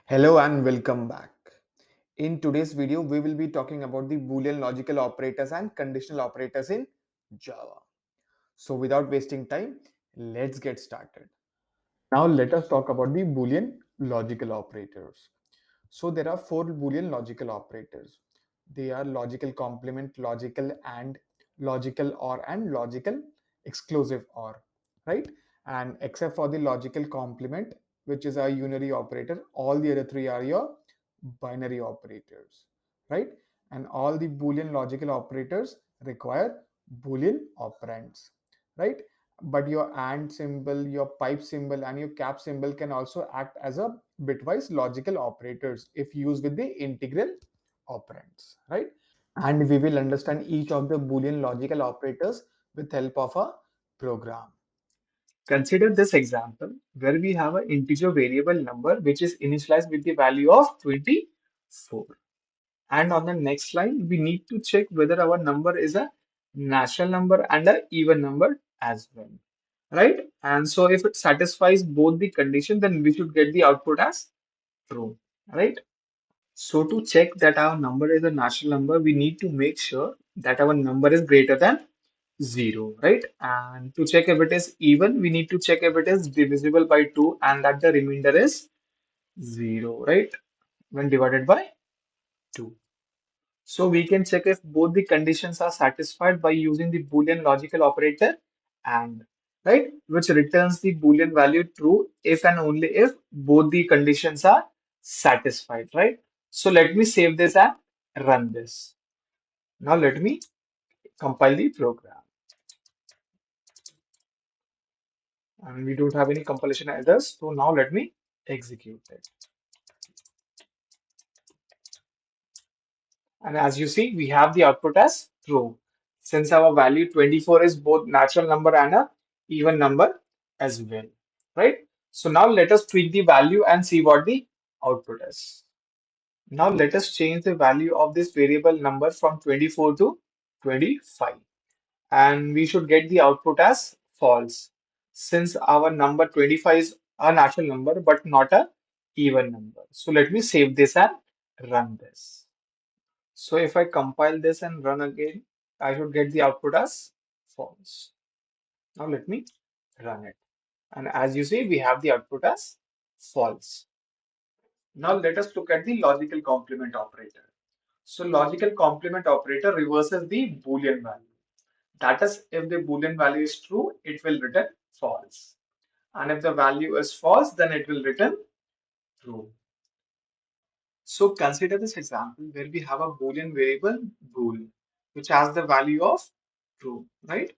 Hello and welcome back. In today's video, we will be talking about the Boolean logical operators and conditional operators in Java. So without wasting time, let's get started. Now let us talk about the Boolean logical operators. So there are four Boolean logical operators. They are logical complement, logical and, logical or and logical exclusive or, right? And except for the logical complement, which is a unary operator, all the other three are your binary operators, right? And all the Boolean logical operators require Boolean operands, right? But your and symbol, your pipe symbol, and your cap symbol can also act as a bitwise logical operators if used with the integral operands, right? And we will understand each of the Boolean logical operators with help of a program. Consider this example where we have an integer variable number which is initialized with the value of 24. And on the next line, we need to check whether our number is a natural number and an even number as well. Right? And so if it satisfies both the condition, then we should get the output as true. Right? So to check that our number is a natural number, we need to make sure that our number is greater than 0, right? And to check if it is even, we need to check if it is divisible by 2 and that the remainder is 0, right? When divided by 2. So we can check if both the conditions are satisfied by using the Boolean logical operator and, right? Which returns the Boolean value true if and only if both the conditions are satisfied, right? So let me save this and run this. Now let me compile the program. And we don't have any compilation errors. So now let me execute it. And as you see, we have the output as true. Since our value 24 is both natural number and a even number as well, right? So now let us tweak the value and see what the output is. Now let us change the value of this variable number from 24 to 25. And we should get the output as false since our number 25 is a natural number but not a even number. So let me save this and run this. So if I compile this and run again, I should get the output as false. Now let me run it. And as you see, we have the output as false. Now let us look at the logical complement operator. So logical complement operator reverses the Boolean value. That is, if the Boolean value is true, it will return false. And if the value is false, then it will return true. So consider this example where we have a Boolean variable bool, which has the value of true, right?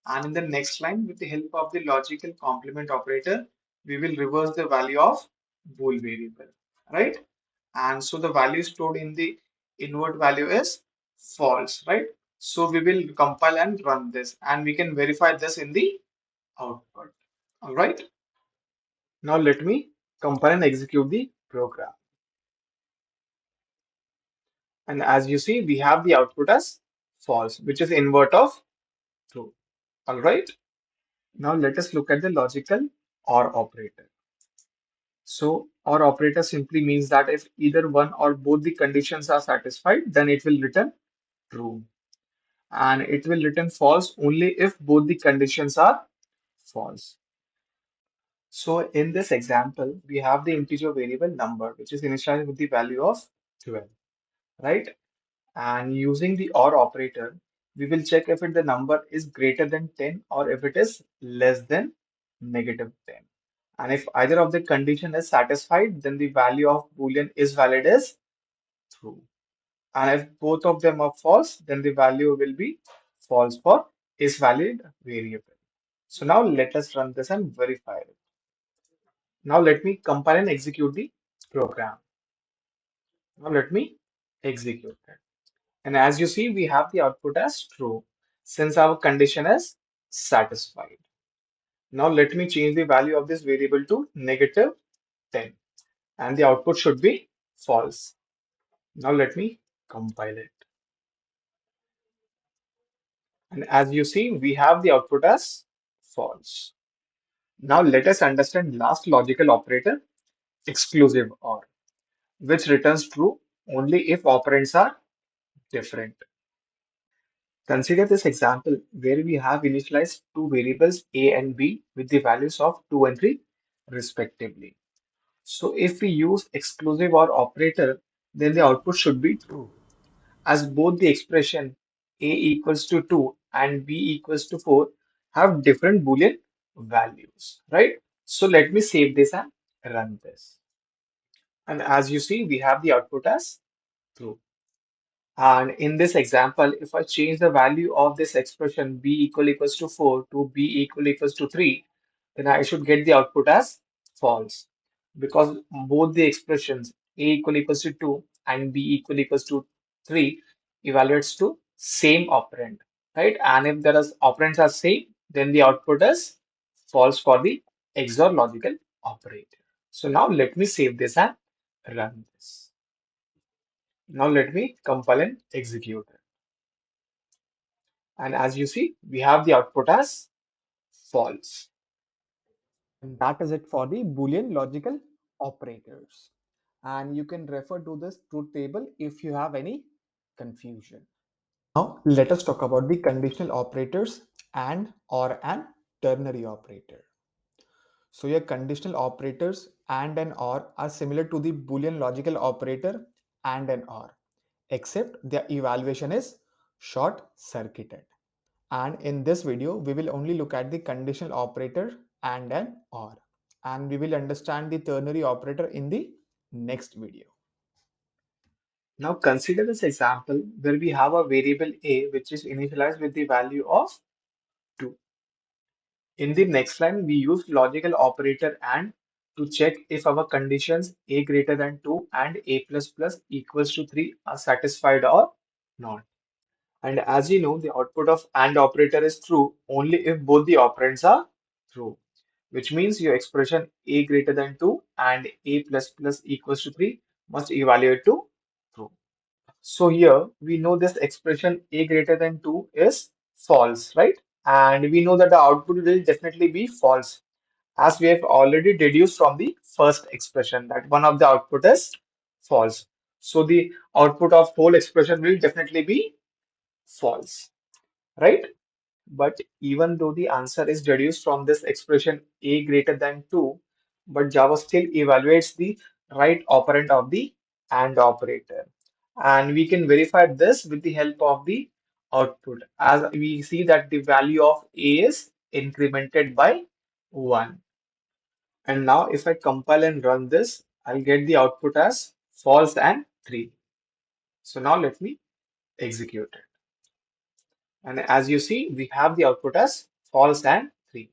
And in the next line, with the help of the logical complement operator, we will reverse the value of bool variable, right? And so the value stored in the invert value is false, right? So we will compile and run this, and we can verify this in the output. All right. Now let me compile and execute the program. And as you see, we have the output as false, which is invert of true. All right. Now let us look at the logical OR operator. So OR operator simply means that if either one or both the conditions are satisfied, then it will return true. And it will return false only if both the conditions are false. So in this example, we have the integer variable number, which is initialized with the value of 12, right? And using the OR operator, we will check if the number is greater than 10 or if it is less than negative 10. And if either of the condition is satisfied, then the value of Boolean is valid as true. And if both of them are false, then the value will be false for is valid variable. So now let us run this and verify it. Now let me compile and execute the program. Now let me execute it. And as you see, we have the output as true since our condition is satisfied. Now let me change the value of this variable to negative 10 and the output should be false. Now let me compile it. And as you see, we have the output as false. Now let us understand last logical operator, exclusive OR. which returns true only if operands are different. Consider this example where we have initialized two variables a and b with the values of 2 and 3 respectively. So if we use exclusive or operator, then the output should be true, as both the expression a equals to 2 and b equals to 4 have different Boolean values, right? So let me save this and run this. And as you see, we have the output as true. And in this example, if I change the value of this expression b equals to 4 to b equals to 3, then I should get the output as false, because both the expressions a equals to 2 and b equals to 3 evaluates to same operand, right? And if there is operands are same, then the output is false for the XOR logical operator. So now let me save this and run this. Now let me compile and execute it. And as you see, we have the output as false. And that is it for the Boolean logical operators. And you can refer to this truth table if you have any confusion. Now, let us talk about the conditional operators and or an ternary operator. So, your conditional operators and an or are similar to the Boolean logical operator and an or, except their evaluation is short circuited. And in this video, we will only look at the conditional operator and an or. And we will understand the ternary operator in the next video. Now consider this example where we have a variable a which is initialized with the value of 2. In the next line, we use logical operator and to check if our conditions a greater than 2 and a plus plus equals to 3 are satisfied or not. And as you know, the output of AND operator is true only if both the operands are true, which means your expression a greater than 2 and a plus plus equals to 3 must evaluate to true. So here we know this expression a greater than 2 is false, right? And we know that the output will definitely be false, as we have already deduced from the first expression that one of the output is false. So the output of whole expression will definitely be false, right? But even though the answer is deduced from this expression a greater than 2, but Java still evaluates the right operand of the AND operator. And we can verify this with the help of the output, as we see that the value of a is incremented by 1. And now if I compile and run this, I'll get the output as false and 3. So now let me execute it. And as you see, we have the output as false and 3.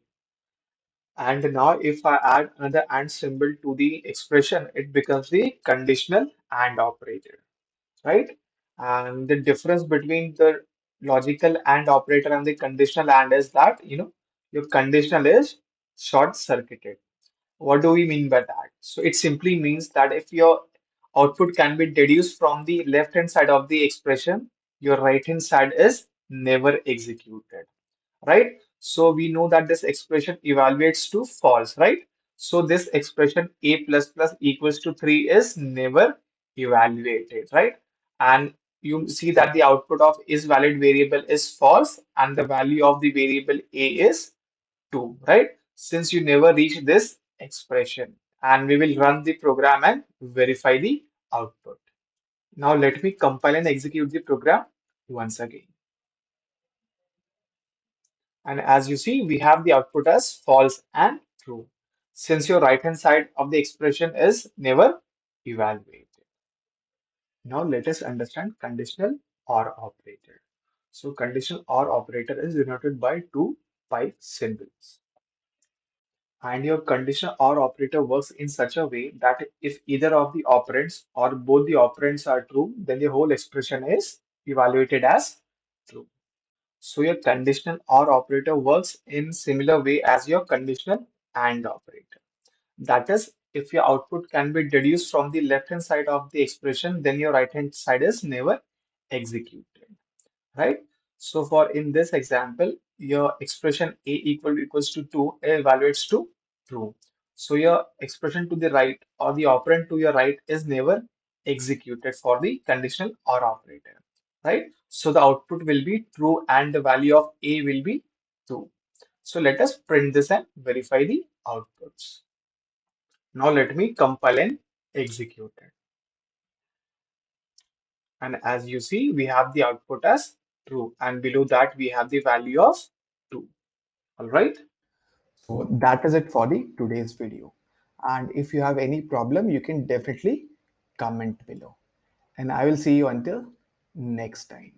And now if I add another AND symbol to the expression, it becomes the conditional AND operator, right? And the difference between the logical AND operator and the conditional AND is that, your conditional is short circuited. What do we mean by that? So it simply means that if your output can be deduced from the left hand side of the expression, your right hand side is never executed, right? So we know that this expression evaluates to false, right? So this expression a plus plus equals to 3 is never evaluated, right? And you see that the output of is valid variable is false and the value of the variable a is 2, right? Since you never reach this expression, and we will run the program and verify the output. Now let me compile and execute the program once again. And as you see, we have the output as false and true, since your right hand side of the expression is never evaluated. Now let us understand conditional OR operator. So conditional OR operator is denoted by two pipe symbols. And your conditional OR operator works in such a way that if either of the operands or both the operands are true, then the whole expression is evaluated as true. So your conditional OR operator works in similar way as your conditional AND operator. That is, if your output can be deduced from the left hand side of the expression, then your right hand side is never executed, right? So for in this example, your expression a equals to 2 evaluates to true. So your expression to the right or the operand to your right is never executed for the conditional or operator, right? So the output will be true and the value of A will be 2. So let us print this and verify the outputs. Now let me compile and execute it. And as you see, we have the output as true, and below that we have the value of 2. All right. So that is it for the today's video. And if you have any problem, you can definitely comment below. And I will see you until next time.